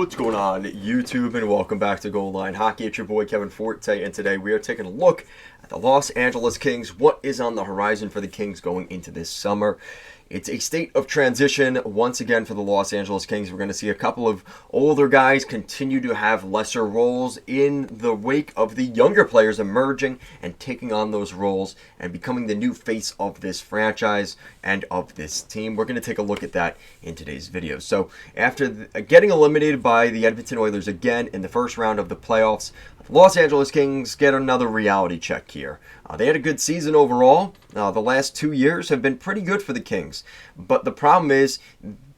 What's going on, YouTube, and welcome back to Goal Line Hockey. It's your boy Kevin Forte, and today we are taking a look at the Los Angeles Kings. What is on the horizon for the Kings going into this summer? It's a state of transition once again for the Los Angeles Kings. We're going to see a couple of older guys continue to have lesser roles in the wake of the younger players emerging and taking on those roles and becoming the new face of this franchise and of this team. We're going to take a look at that in today's video. So after getting eliminated by the Edmonton Oilers again in the first round of the playoffs, the Los Angeles Kings get another reality check here. They had a good season overall. The last 2 years have been pretty good for the Kings. But the problem is,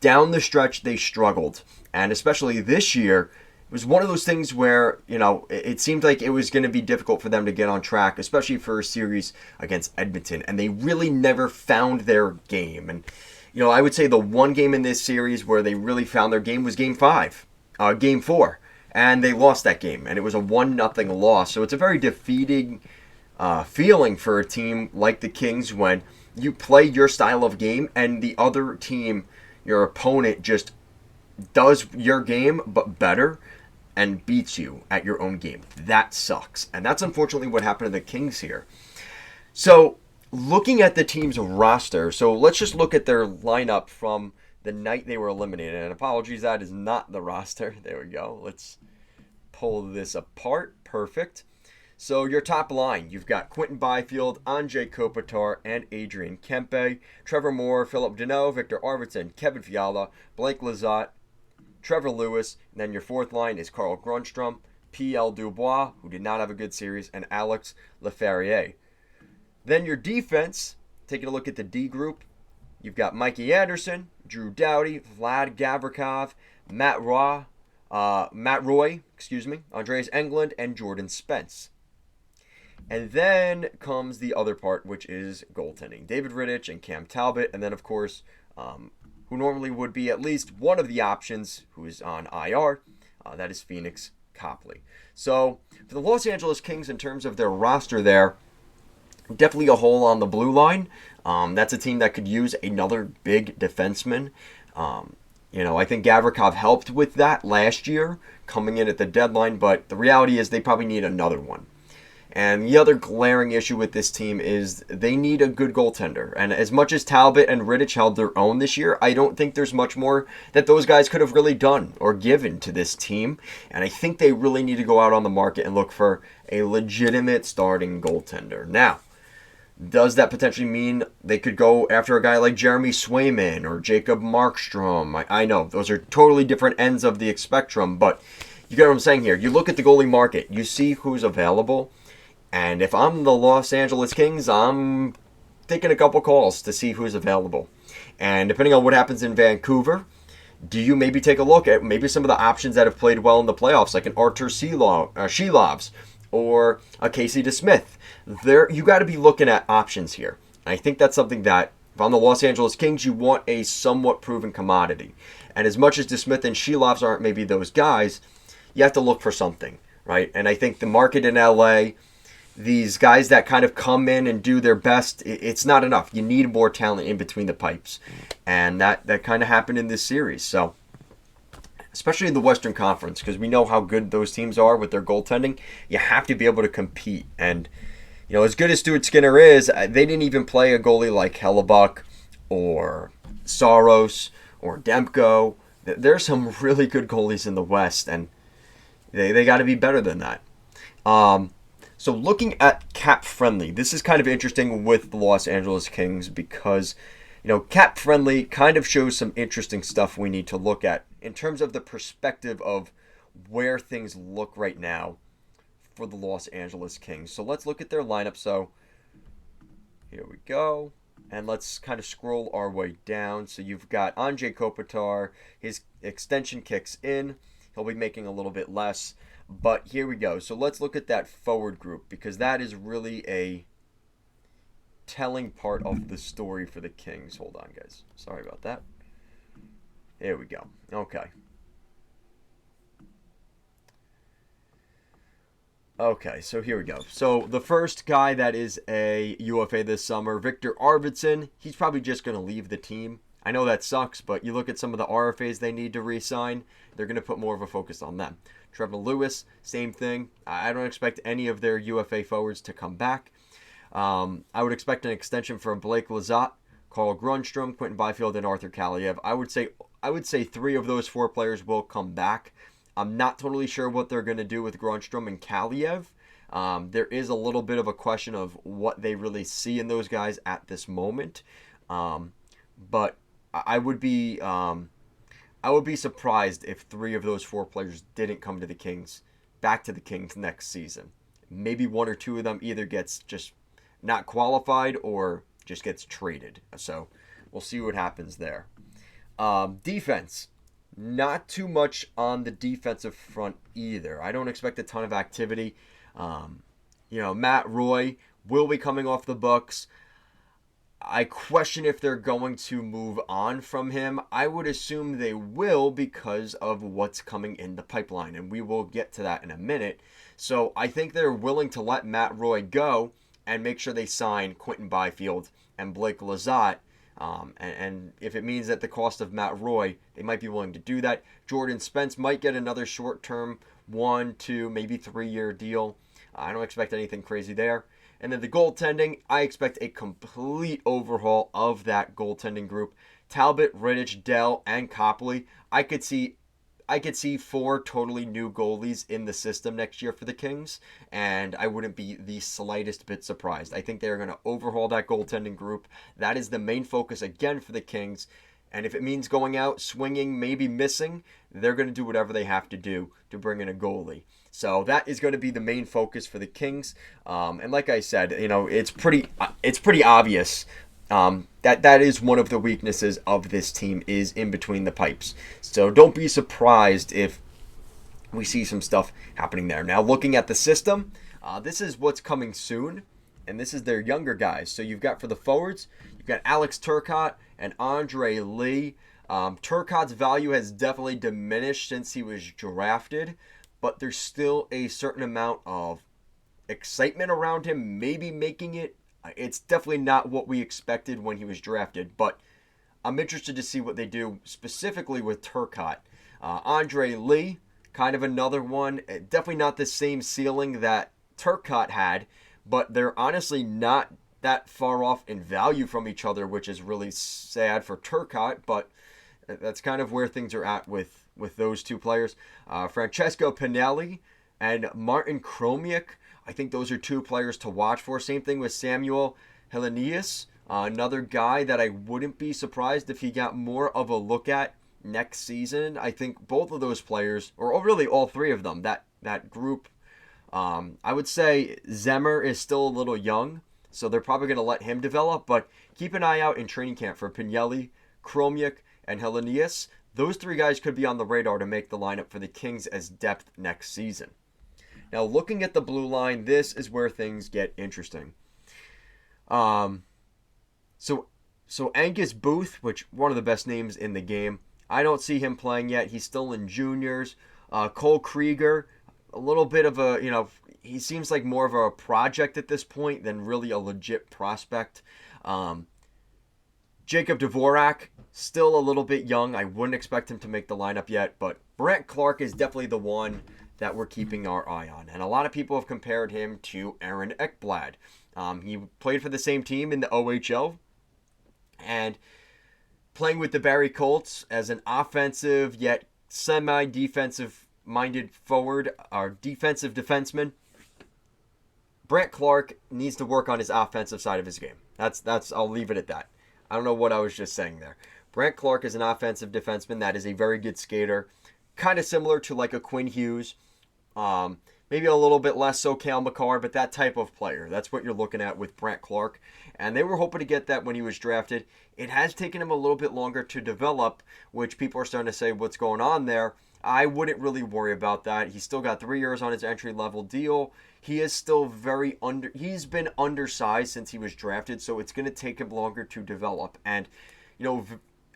down the stretch, they struggled. And especially this year, it was one of those things where, it seemed like it was going to be difficult for them to get on track, especially for a series against Edmonton. And they really never found their game. And, I would say the one game in this series where they really found their game was Game 4. And they lost that game. And it was a 1-0 loss. So it's a very defeating feeling for a team like the Kings when you play your style of game and the other team, your opponent, just does your game but better and beats you at your own game. That sucks. And that's unfortunately what happened to the Kings here. So looking at the team's roster, so let's just look at their lineup from the night they were eliminated. And apologies, that is not the roster. There we go. Let's pull this apart. Perfect. So your top line, you've got Quinton Byfield, Anze Kopitar, and Adrian Kempe, Trevor Moore, Philip Deneau, Victor Arvidsson, Kevin Fiala, Blake Lizotte, Trevor Lewis, and then your fourth line is Carl Grundstrom, P.L. Dubois, who did not have a good series, and Alex Laferriere. Then your defense, taking a look at the D group, you've got Mikey Anderson, Drew Doughty, Vlad Gavrikov, Matt Roy, Andreas Englund, and Jordan Spence. And then comes the other part, which is goaltending. David Rittich and Cam Talbot, and then, of course, who normally would be at least one of the options, who is on IR, that is Phoenix Copley. So, for the Los Angeles Kings, in terms of their roster there, definitely a hole on the blue line. That's a team that could use another big defenseman. I think Gavrikov helped with that last year, coming in at the deadline, but the reality is they probably need another one. And the other glaring issue with this team is they need a good goaltender. And as much as Talbot and Rittich held their own this year, I don't think there's much more that those guys could have really done or given to this team. And I think they really need to go out on the market and look for a legitimate starting goaltender. Now, does that potentially mean they could go after a guy like Jeremy Swayman or Jacob Markstrom? I know those are totally different ends of the spectrum, but you get what I'm saying here. You look at the goalie market, you see who's available. And if I'm the Los Angeles Kings, I'm taking a couple calls to see who's available. And depending on what happens in Vancouver, do you maybe take a look at maybe some of the options that have played well in the playoffs, like an Artur Shelovs or a Casey DeSmith? You got to be looking at options here. And I think that's something that, if I'm the Los Angeles Kings, you want a somewhat proven commodity. And as much as DeSmith and Shelovs aren't maybe those guys, you have to look for something, right? And I think the market in LA, these guys that kind of come in and do their best, it's not enough. You need more talent in between the pipes. And that kind of happened in this series. So, especially in the Western Conference, because we know how good those teams are with their goaltending, you have to be able to compete. And, as good as Stuart Skinner is, they didn't even play a goalie like Hellebuck or Saros or Demko. There's some really good goalies in the West, and they got to be better than that. So looking at cap friendly, this is kind of interesting with the Los Angeles Kings because, cap friendly kind of shows some interesting stuff we need to look at in terms of the perspective of where things look right now for the Los Angeles Kings. So let's look at their lineup. So here we go. And let's kind of scroll our way down. So you've got Anze Kopitar. His extension kicks in. He'll be making a little bit less. But here we go. So let's look at that forward group because that is really a telling part of the story for the Kings. Hold on, guys. Sorry about that. There we go. Okay. Okay, so here we go. So the first guy that is a UFA this summer, Victor Arvidsson, he's probably just going to leave the team. I know that sucks, but you look at some of the RFAs they need to re-sign, they're going to put more of a focus on them. Trevor Lewis, same thing. I don't expect any of their UFA forwards to come back. I would expect an extension for Blake Lizotte, Carl Grunstrom, Quentin Byfield, and Arthur Kaliev. I would say 3 of those 4 players will come back. I'm not totally sure what they're going to do with Grunstrom and Kaliev. There is a little bit of a question of what they really see in those guys at this moment. But I would be surprised if 3 of those 4 players didn't come to the Kings, back to the Kings next season. Maybe 1 or 2 of them either gets just not qualified or just gets traded. So we'll see what happens there. Defense. Not too much on the defensive front either. I don't expect a ton of activity. Matt Roy will be coming off the books. I question if they're going to move on from him. I would assume they will because of what's coming in the pipeline, and we will get to that in a minute. So I think they're willing to let Matt Roy go and make sure they sign Quentin Byfield and Blake Lizotte. And if it means at the cost of Matt Roy, they might be willing to do that. Jordan Spence might get another short-term 1, 2, maybe 3-year deal. I don't expect anything crazy there. And then the goaltending, I expect a complete overhaul of that goaltending group. Talbot, Rittich, Dell, and Copley. I could see 4 totally new goalies in the system next year for the Kings, and I wouldn't be the slightest bit surprised. I think they're going to overhaul that goaltending group. That is the main focus again for the Kings. And if it means going out, swinging, maybe missing, they're going to do whatever they have to do to bring in a goalie. So that is going to be the main focus for the Kings. And like I said, it's pretty obvious that is one of the weaknesses of this team is in between the pipes. So don't be surprised if we see some stuff happening there. Now looking at the system, this is what's coming soon, and this is their younger guys. So you've got for the forwards, you've got Alex Turcotte and Andre Lee. Turcotte's value has definitely diminished since he was drafted, but there's still a certain amount of excitement around him, maybe making it. It's definitely not what we expected when he was drafted, but I'm interested to see what they do specifically with Turcotte. Andre Lee, kind of another one. Definitely not the same ceiling that Turcotte had, but they're honestly not that far off in value from each other, which is really sad for Turcotte, but that's kind of where things are at with those 2 players. Francesco Pinelli and Martin Chromiak. I think those are 2 players to watch for. Same thing with Samuel Helenius, another guy that I wouldn't be surprised if he got more of a look at next season. I think both of those players, or really all 3 of them, that group, I would say Zemmer is still a little young, so they're probably going to let him develop, but keep an eye out in training camp for Pinelli, Chromiak, and Helenius. Those 3 guys could be on the radar to make the lineup for the Kings as depth next season. Now, looking at the blue line, this is where things get interesting. So Angus Booth, which one of the best names in the game, I don't see him playing yet. He's still in juniors. Cole Krieger, a little bit of a, he seems like more of a project at this point than really a legit prospect. Jacob Dvorak, still a little bit young. I wouldn't expect him to make the lineup yet, but Brandt Clark is definitely the one that we're keeping our eye on. And a lot of people have compared him to Aaron Ekblad. He played for the same team in the OHL, and playing with the Barrie Colts as an offensive yet semi-defensive minded forward or defensive defenseman. Brandt Clark needs to work on his offensive side of his game. That's I'll leave it at that. I don't know what I was just saying there. Brandt Clark is an offensive defenseman that is a very good skater, kind of similar to like a Quinn Hughes, maybe a little bit less so Cale Makar, but that type of player. That's what you're looking at with Brandt Clark, and they were hoping to get that when he was drafted. It has taken him a little bit longer to develop, which people are starting to say what's going on there. I wouldn't really worry about that. He's still got 3 years on his entry-level deal. He is still he's been undersized since he was drafted, so it's going to take him longer to develop. And,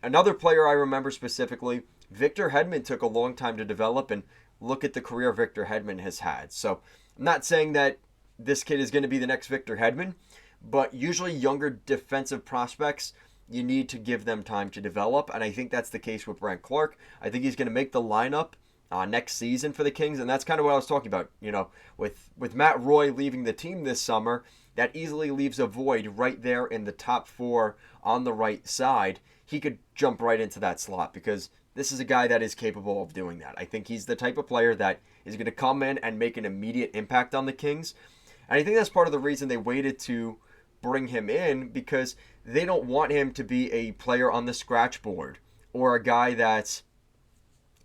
another player I remember specifically, Victor Hedman took a long time to develop, and look at the career Victor Hedman has had. So I'm not saying that this kid is going to be the next Victor Hedman, but usually younger defensive prospects you need to give them time to develop, and I think that's the case with Brent Clark. I think he's going to make the lineup next season for the Kings, and that's kind of what I was talking about. With Matt Roy leaving the team this summer, that easily leaves a void right there in the top 4 on the right side. He could jump right into that slot because this is a guy that is capable of doing that. I think he's the type of player that is going to come in and make an immediate impact on the Kings. And I think that's part of the reason they waited to bring him in, because they don't want him to be a player on the scratch board or a guy that's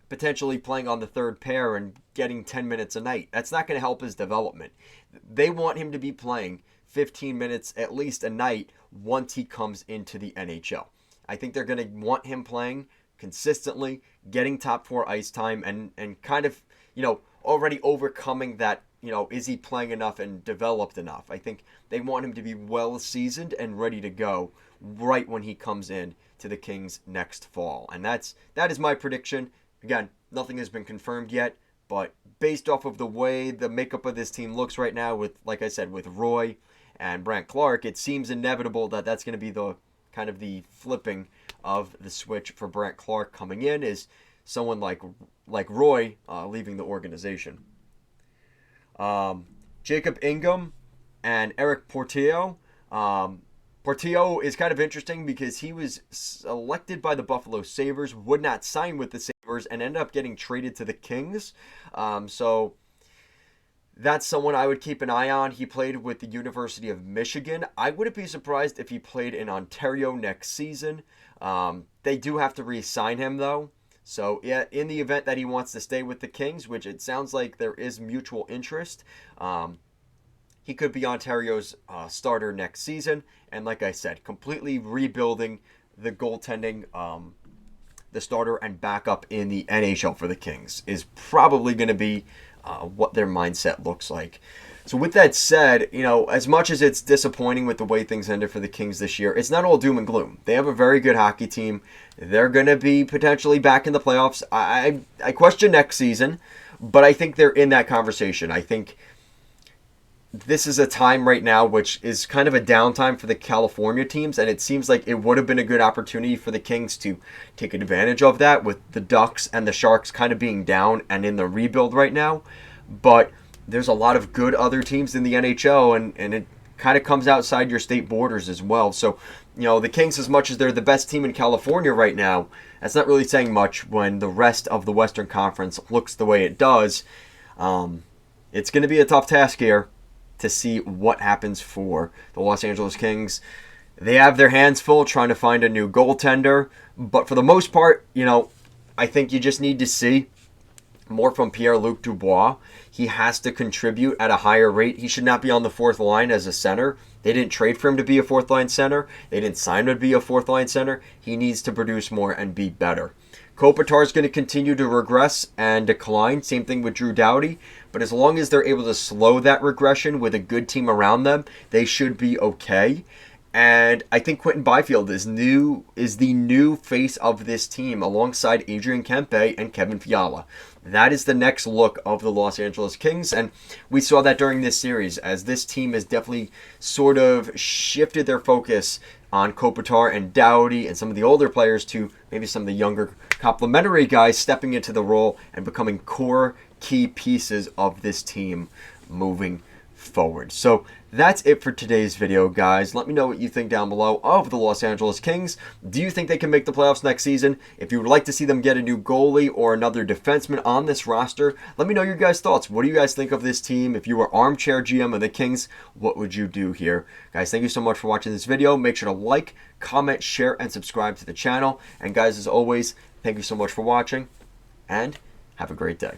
potentially playing on the third pair and getting 10 minutes a night. That's not going to help his development. They want him to be playing 15 minutes at least a night once he comes into the NHL. I think they're going to want him playing consistently, getting top 4 ice time, and kind of, already overcoming that, is he playing enough and developed enough? I think they want him to be well seasoned and ready to go right when he comes in to the Kings next fall. And that is my prediction. Again, nothing has been confirmed yet, but based off of the way the makeup of this team looks right now, with, like I said, with Roy and Brent Clark, it seems inevitable that that's going to be the kind of the flipping of the switch for Brent Clark coming in, is someone like Roy leaving the organization. Jacob Ingham and Eric Portillo. Portillo is kind of interesting because he was selected by the Buffalo Sabres, would not sign with the Sabres, and ended up getting traded to the Kings. So that's someone I would keep an eye on. He played with the University of Michigan. I wouldn't be surprised if he played in Ontario next season. They do have to re-sign him, though. So, yeah, in the event that he wants to stay with the Kings, which it sounds like there is mutual interest, he could be Ontario's starter next season. And like I said, completely rebuilding the goaltending, the starter and backup in the NHL for the Kings is probably going to be what their mindset looks like. So with that said, as much as it's disappointing with the way things ended for the Kings this year, it's not all doom and gloom. They have a very good hockey team. They're going to be potentially back in the playoffs. I question next season, but I think they're in that conversation. I think this is a time right now which is kind of a downtime for the California teams, and it seems like it would have been a good opportunity for the Kings to take advantage of that, with the Ducks and the Sharks kind of being down and in the rebuild right now. But there's a lot of good other teams in the NHL, and it kind of comes outside your state borders as well. So, the Kings, as much as they're the best team in California right now, that's not really saying much when the rest of the Western Conference looks the way it does. It's going to be a tough task here to see what happens for the Los Angeles Kings. They have their hands full trying to find a new goaltender, but for the most part, I think you just need to see more from Pierre-Luc Dubois. He has to contribute at a higher rate. He should not be on the fourth line as a center. They didn't trade for him to be a fourth line center. They didn't sign him to be a fourth line center. He needs to produce more and be better. Kopitar is going to continue to regress and decline. Same thing with Drew Doughty. But as long as they're able to slow that regression with a good team around them, they should be okay. And I think Quentin Byfield is the new face of this team alongside Adrian Kempe and Kevin Fiala. That is the next look of the Los Angeles Kings, and we saw that during this series, as this team has definitely sort of shifted their focus on Kopitar and Doughty and some of the older players to maybe some of the younger complementary guys stepping into the role and becoming core key pieces of this team moving forward. So that's it for today's video, guys. Let me know what you think down below of the Los Angeles Kings. Do you think they can make the playoffs next season? If you would like to see them get a new goalie or another defenseman on this roster, let me know your guys' thoughts. What do you guys think of this team? If you were armchair GM of the Kings, what would you do here? Guys, thank you so much for watching this video. Make sure to like, comment, share, and subscribe to the channel. And guys, as always, thank you so much for watching, and have a great day.